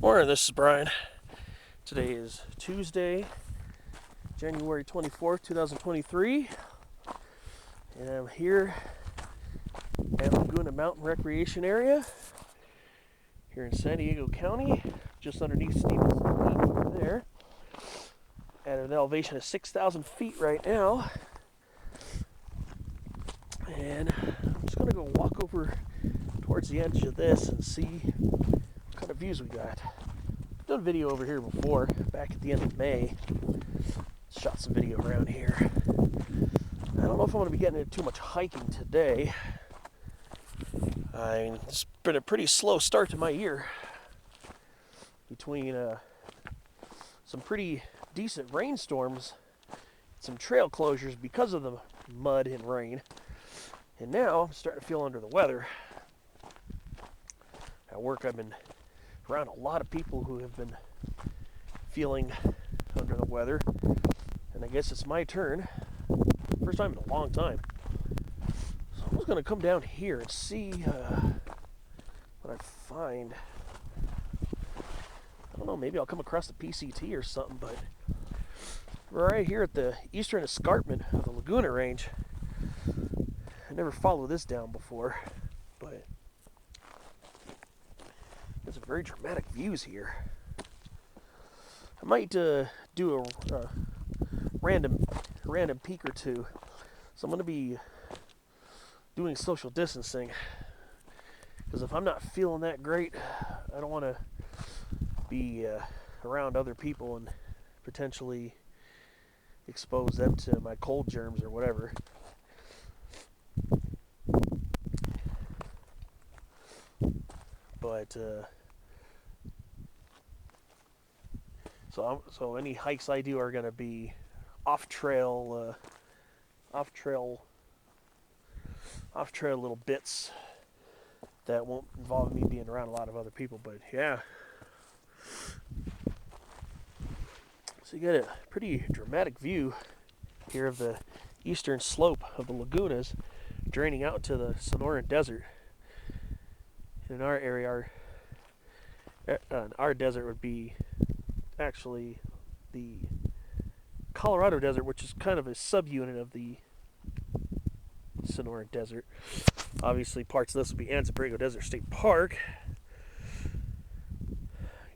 Morning, this is Brian. Today is Tuesday, January 24th, 2023, and I'm here at Laguna Mountains Recreation Area here in San Diego County, just underneath Stephenson Peak over there, at an elevation of 6,000 feet right now. And I'm just going to go walk over towards the edge of this and see what kind of views we got. I've done a video over here before, back at the end of May. Shot some video around here. I don't know if I'm going to be getting into too much hiking today. I mean, it's been a pretty slow start to my year. Between some pretty decent rainstorms, some trail closures because of the mud and rain, and now I'm starting to feel under the weather. At work, I've been around a lot of people who have been feeling under the weather, and I guess it's my turn. First time in a long time. So I'm just going to come down here and see what I find. I don't know, maybe I'll come across the PCT or something, but we're right here at the eastern escarpment of the Laguna Range. I never followed this down before, but there's some very dramatic views here. I might do a random peek or two. So I'm going to be doing social distancing, because if I'm not feeling that great, I don't want to be around other people and potentially expose them to my cold germs or whatever. But so any hikes I do are going to be off trail little bits that won't involve me being around a lot of other people. But yeah, so you get a pretty dramatic view here of the eastern slope of the lagunas draining out to the Sonoran Desert. In our area, our desert would be actually the Colorado Desert, which is kind of a subunit of the Sonoran Desert. Obviously, parts of this would be Anza-Borrego Desert State Park.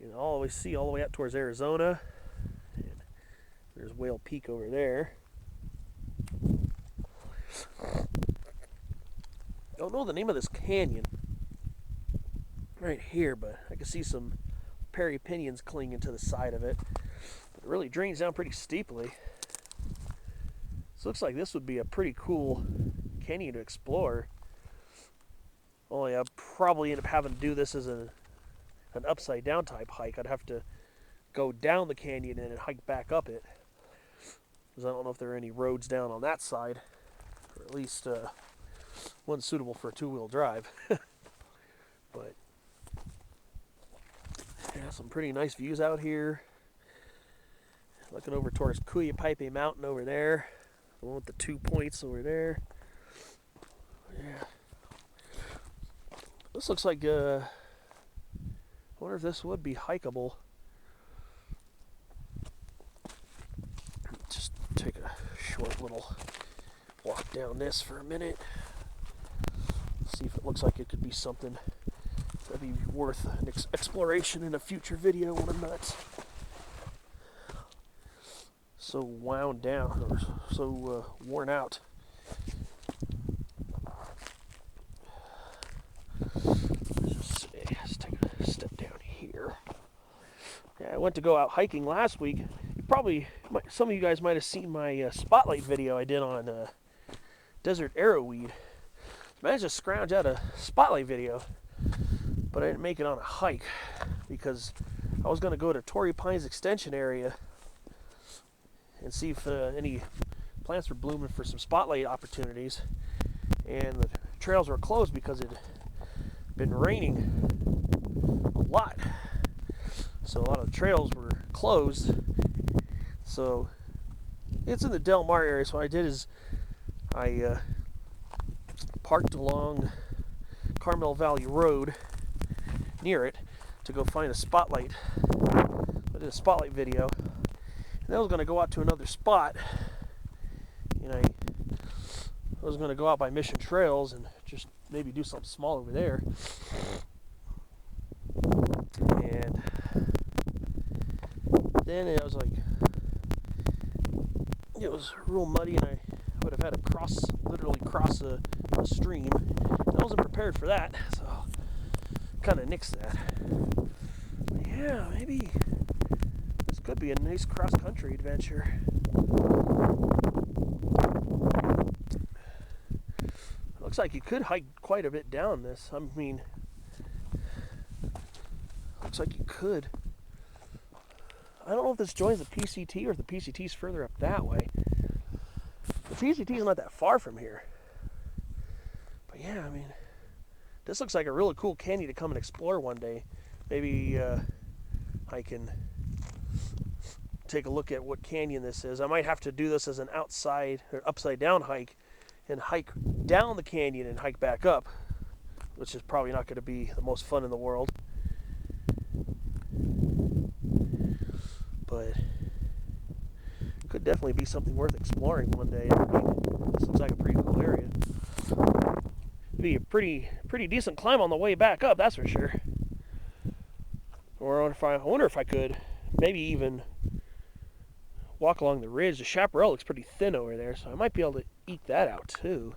You can always see all the way up towards Arizona. And there's Whale Peak over there. I don't know the name of this canyon right here, but I can see some Perry pinions clinging to the side of it. But it really drains down pretty steeply. So it looks like this would be a pretty cool canyon to explore. Only I'd probably end up having to do this as an upside down type hike. I'd have to go down the canyon and then hike back up it, because I don't know if there are any roads down on that side, or at least one suitable for a two-wheel drive. But yeah, some pretty nice views out here. Looking over towards Cuyapaipe Mountain over there, the one with the 2 points over there. Yeah, this looks like I wonder if this would be hikeable. Just take a short little walk down this for a minute. See if it looks like it could be something that'd be worth an exploration in a future video when I'm not so wound down or so worn out. Let's take a step down here. Yeah, I went to go out hiking last week. Some of you guys might have seen my spotlight video I did on desert arrowweed. I managed to scrounge out a spotlight video, but I didn't make it on a hike because I was going to go to Torrey Pines Extension area and see if any plants were blooming for some spotlight opportunities. And the trails were closed because it had been raining a lot. So a lot of the trails were closed. So it's in the Del Mar area. So what I did is I parked along Carmel Valley Road near it to go find a spotlight. I did a spotlight video, and I was going to go out to another spot. You know, I was going to go out by Mission Trails and just maybe do something small over there. And then I was like, it was real muddy, and I would have had to literally cross a stream. I wasn't prepared for that, so kind of nixed that. But yeah, maybe this could be a nice cross-country adventure. Looks like you could hike quite a bit down this. I mean, looks like you could. I don't know if this joins the PCT or if the PCT's further up that way. The PCT is not that far from here. But yeah, I mean, this looks like a really cool canyon to come and explore one day. Maybe I can take a look at what canyon this is. I might have to do this as an outside or upside down hike and hike down the canyon and hike back up, which is probably not going to be the most fun in the world. But could definitely be something worth exploring one day. I mean, this looks like a pretty cool area. It'd be a pretty decent climb on the way back up, that's for sure. Or I wonder if I could maybe even walk along the ridge. The chaparral looks pretty thin over there, so I might be able to eke that out too.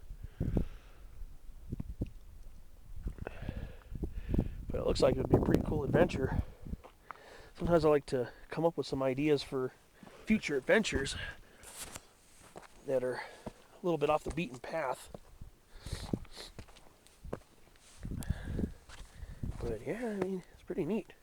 But it looks like it would be a pretty cool adventure. Sometimes I like to come up with some ideas for future adventures that are a little bit off the beaten path. But yeah, I mean, it's pretty neat.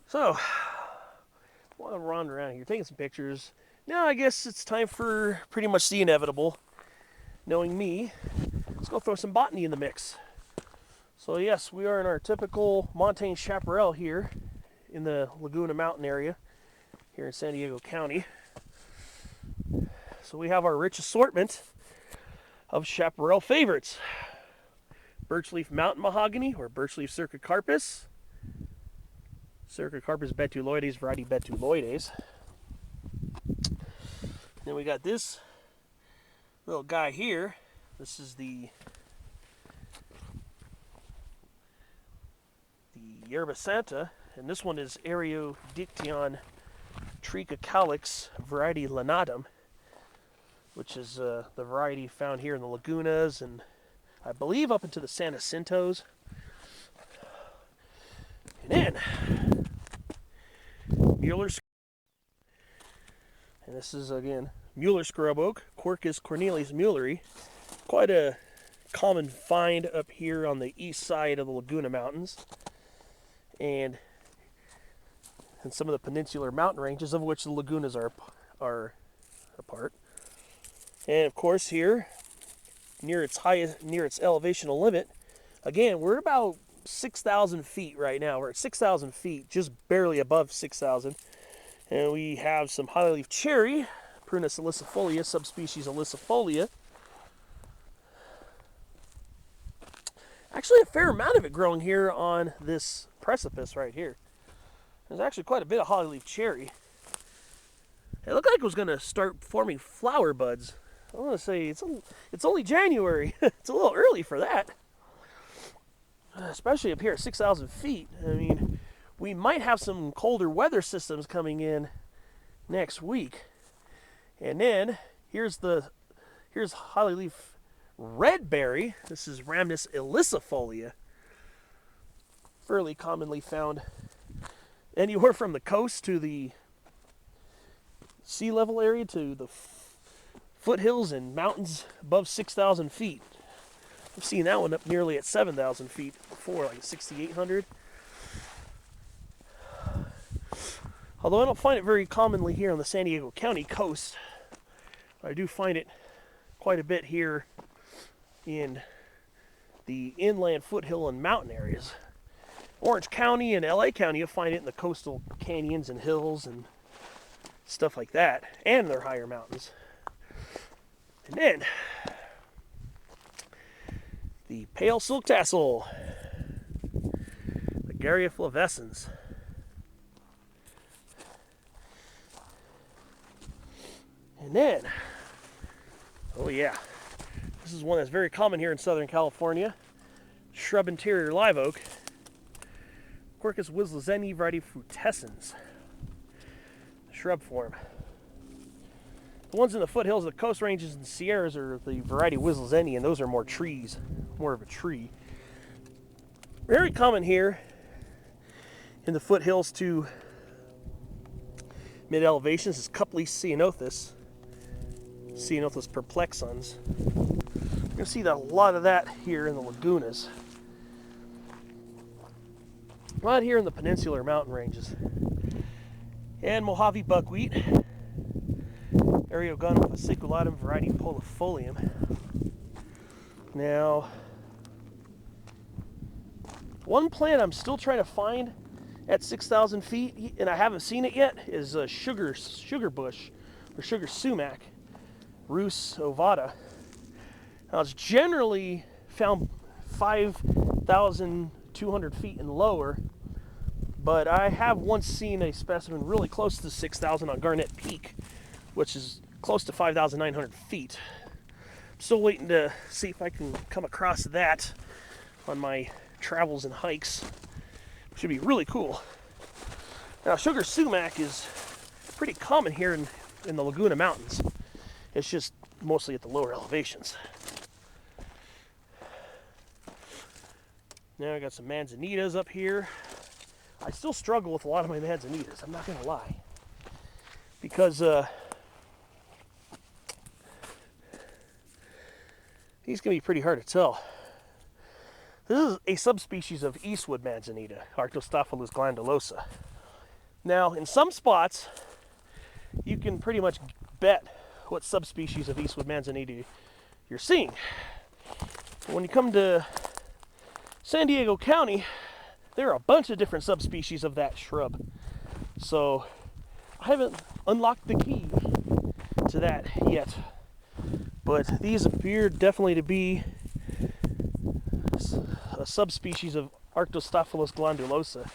So, while I'm wandering around here, taking some pictures, now I guess it's time for pretty much the inevitable. Knowing me, let's go throw some botany in the mix. So yes, we are in our typical montane chaparral here in the Laguna Mountain area here in San Diego County. So we have our rich assortment of chaparral favorites. Birchleaf mountain mahogany, or birchleaf cercocarpus. Cercocarpus betuloides, variety betuloides. Then we got this little guy here. This is the Yerba Santa, and this one is Areodictyon trichocalix, variety lanatum, which is the variety found here in the lagunas and I believe up into the San Jacintos. And then Mueller's, and this is again Mueller scrub oak, Quercus cornelius muelleri, quite a common find up here on the east side of the Laguna Mountains, and some of the peninsular mountain ranges, of which the lagunas are a part. And of course here, near its elevational limit, again we're about 6,000 feet right now. We're at 6,000 feet, just barely above 6,000. And we have some highleaf cherry, Prunus ilicifolia, subspecies ilicifolia. Actually, a fair amount of it growing here on this precipice right here. There's actually quite a bit of highleaf cherry. It looked like it was going to start forming flower buds. I want to say it's only January. It's a little early for that. Especially up here at 6,000 feet. I mean, we might have some colder weather systems coming in next week. And then here's highleaf red berry. This is Rhamnus ilicifolia. Fairly commonly found anywhere from the coast to the sea level area to the foothills and mountains above 6,000 feet. I've seen that one up nearly at 7,000 feet before, like 6,800. Although I don't find it very commonly here on the San Diego County coast, I do find it quite a bit here in the inland foothill and mountain areas. Orange County and LA County, you'll find it in the coastal canyons and hills and stuff like that, and their higher mountains. And then the pale silk tassel, the Garrya flavescens. And then, oh yeah, this is one that's very common here in Southern California, shrub interior live oak, Quercus wislizeni variety frutescens, shrub form. The ones in the foothills, the coast ranges, and Sierras are the variety wislizeni, and those are more trees, more of a tree. Very common here in the foothills to mid-elevations is Cupley ceanothus perplexans. You're going to see that a lot of that here in the lagunas. A lot here in the peninsular mountain ranges. And Mojave buckwheat, Eriogonum fasciculatum variety polifolium. Now, one plant I'm still trying to find at 6,000 feet, and I haven't seen it yet, is a sugar bush, or sugar sumac, Rus ovata. Now, it's generally found 5,200 feet and lower, but I have once seen a specimen really close to 6,000 on Garnet Peak, which is close to 5,900 feet. I'm still waiting to see if I can come across that on my travels and hikes. Should be really cool. Now, sugar sumac is pretty common here in the Laguna Mountains. It's just mostly at the lower elevations. Now I got some manzanitas up here. I still struggle with a lot of my manzanitas, I'm not going to lie. Because these can be pretty hard to tell. This is a subspecies of eastwood manzanita, Arctostaphylos glandulosa. Now, in some spots, you can pretty much bet what subspecies of eastwood manzanita you're seeing. But when you come to San Diego County, there are a bunch of different subspecies of that shrub. So, I haven't unlocked the key to that yet. But these appear definitely to be a subspecies of Arctostaphylos glandulosa.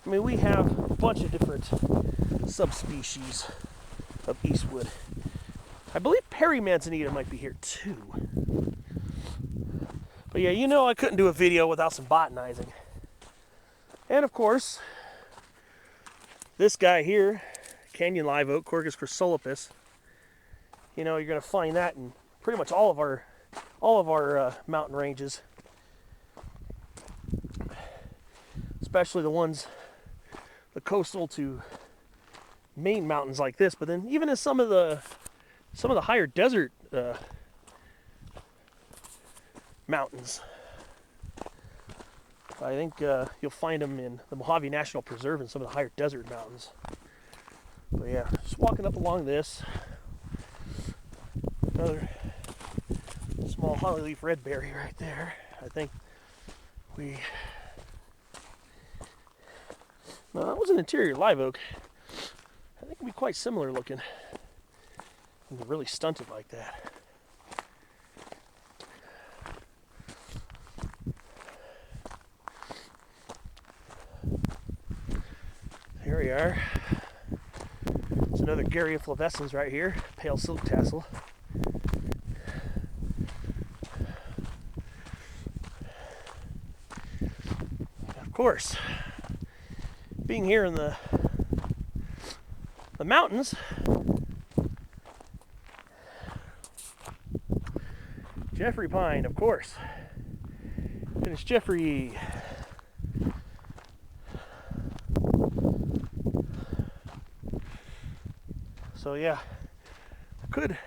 I mean, we have a bunch of different subspecies of eastwood. I believe Perry manzanita might be here too. But yeah, you know I couldn't do a video without some botanizing. And of course, this guy here, Canyon live oak, Quercus chrysolipus. You know, you're going to find that in pretty much all of our mountain ranges, especially the ones, the coastal to main mountains like this. But then even in some of the higher desert mountains, I think you'll find them in the Mojave National Preserve and some of the higher desert mountains. But yeah, just walking up along this. Another small hollyleaf redberry right there. I think no, that was an interior live oak. I think it'd be quite similar looking. And really stunted like that. Here we are. It's another Garrya flavescens right here, pale silk tassel. Of course, being here in the mountains, Jeffrey pine, of course. Finish Jeffrey. So yeah, I could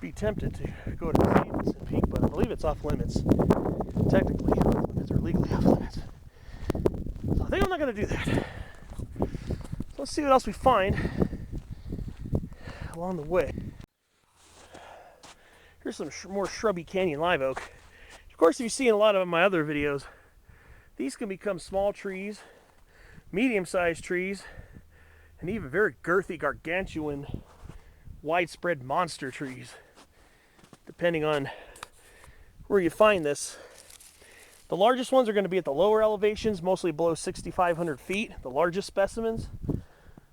be tempted to go to Stephenson Peak, but I believe it's off limits. Technically, off limits or legally off limits. So think I'm not going to do that. So let's see what else we find along the way. Here's some more shrubby canyon live oak. Of course, if you've seen a lot of my other videos, these can become small trees, medium-sized trees, and even very girthy, gargantuan, widespread monster trees, depending on where you find this. The largest ones are going to be at the lower elevations, mostly below 6,500 feet, the largest specimens.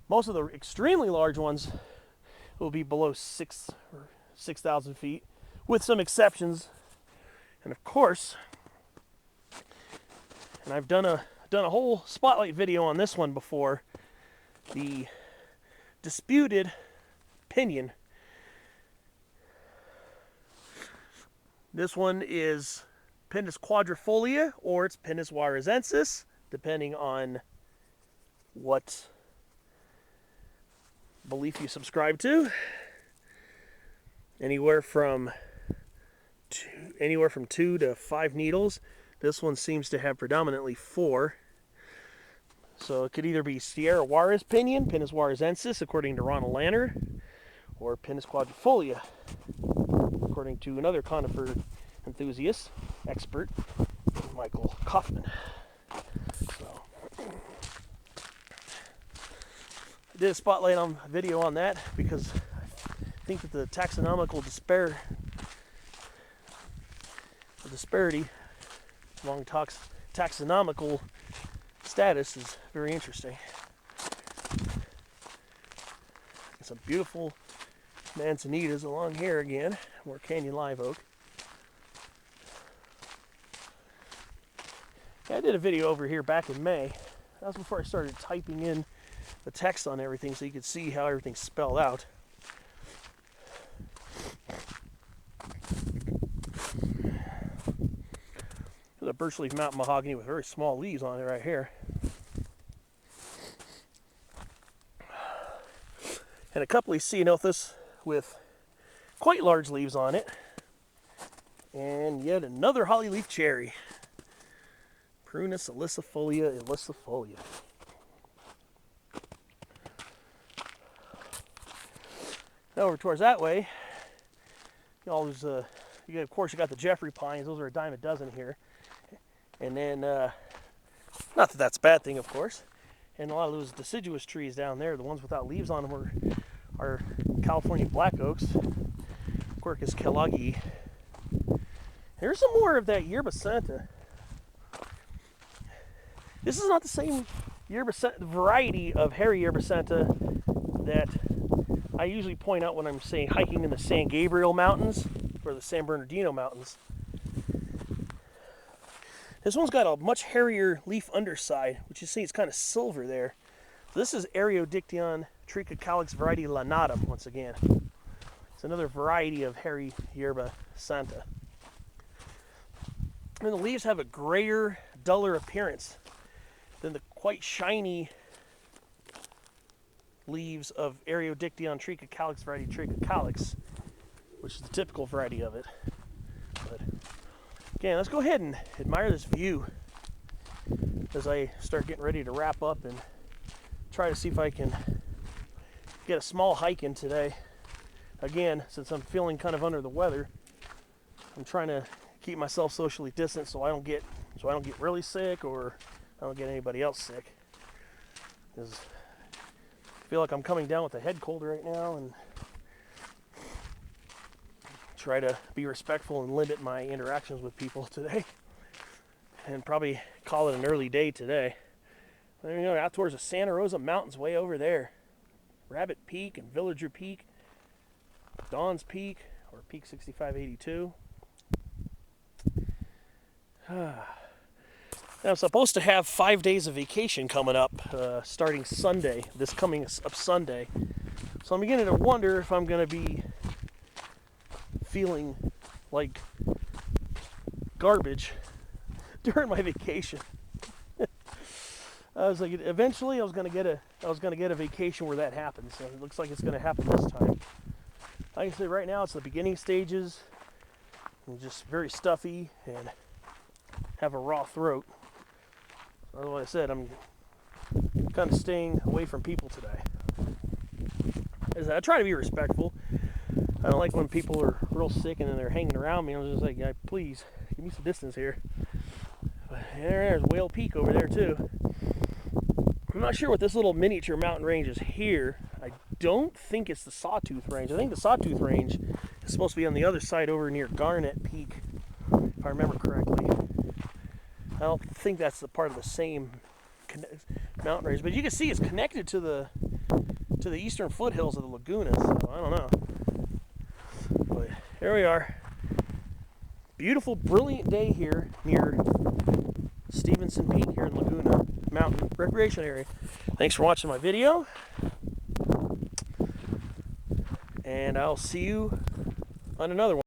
Most of the extremely large ones will be below 6,000 feet, with some exceptions. And of course, and I've done a whole spotlight video on this one before, the disputed pinyon. This one is Pinus quadrifolia, or it's Pinus juarezzensis, depending on what belief you subscribe to. Anywhere from 2 to 5 needles. This one seems to have predominantly 4. So it could either be Sierra Juarez pinyon, Pinus juarezzensis, according to Ronald Lanner, or Pinus quadrifolia, according to another conifer enthusiast, expert, Michael Kaufman. So, I did a spotlight on video on that because I think that the taxonomical disparity among taxonomical status is very interesting. Some beautiful manzanitas along here again, more canyon live oak. I did a video over here back in May. That was before I started typing in the text on everything so you could see how everything's spelled out. There's a birch leaf mountain mahogany with very small leaves on it right here. And a couple of ceanothus with quite large leaves on it. And yet another holly leaf cherry. Prunus ilicifolia. Now over towards that way, of course you got the Jeffrey pines. Those are a dime a dozen here. And then, not that that's a bad thing, of course. And a lot of those deciduous trees down there, the ones without leaves on them, are California black oaks, Quercus kelloggi. There's some more of that yerba santa. This is not the same variety of hairy yerba santa that I usually point out when I'm saying hiking in the San Gabriel Mountains or the San Bernardino Mountains. This one's got a much hairier leaf underside, which you see it's kind of silver there. So this is Areodictyon trichocalix variety lanatum once again. It's another variety of hairy yerba santa. And the leaves have a grayer, duller appearance than the quite shiny leaves of Areodictyon trichocalix variety trichocalix, which is the typical variety of it. But again, let's go ahead and admire this view as I start getting ready to wrap up and try to see if I can get a small hike in today. Again, since I'm feeling kind of under the weather, I'm trying to keep myself socially distant so I don't get really sick or I don't get anybody else sick. Because I feel like I'm coming down with a head cold right now, and try to be respectful and limit my interactions with people today. And probably call it an early day today. Out towards the Santa Rosa Mountains way over there. Rabbit Peak and Villager Peak. Dawn's Peak, or Peak 6582. Now, I'm supposed to have 5 days of vacation coming up, starting Sunday, this coming up Sunday. So I'm beginning to wonder if I'm going to be feeling like garbage during my vacation. I was like, eventually I was going to get a vacation where that happens. So it looks like it's going to happen this time. Like I said, right now it's the beginning stages. I'm just very stuffy and have a raw throat. Like I said, I'm kind of staying away from people today. As I try to be respectful. I don't like when people are real sick and then they're hanging around me. I'm just like, yeah, please, give me some distance here. But there's Whale Peak over there too. I'm not sure what this little miniature mountain range is here. I don't think it's the Sawtooth Range. I think the Sawtooth Range is supposed to be on the other side over near Garnet Peak, if I remember correctly. I don't think that's the part of the same mountain range, but you can see it's connected to the eastern foothills of the Laguna, so I don't know. But here we are. Beautiful, brilliant day here near Stephenson Peak here in Laguna Mountain Recreation Area. Thanks for watching my video, and I'll see you on another one.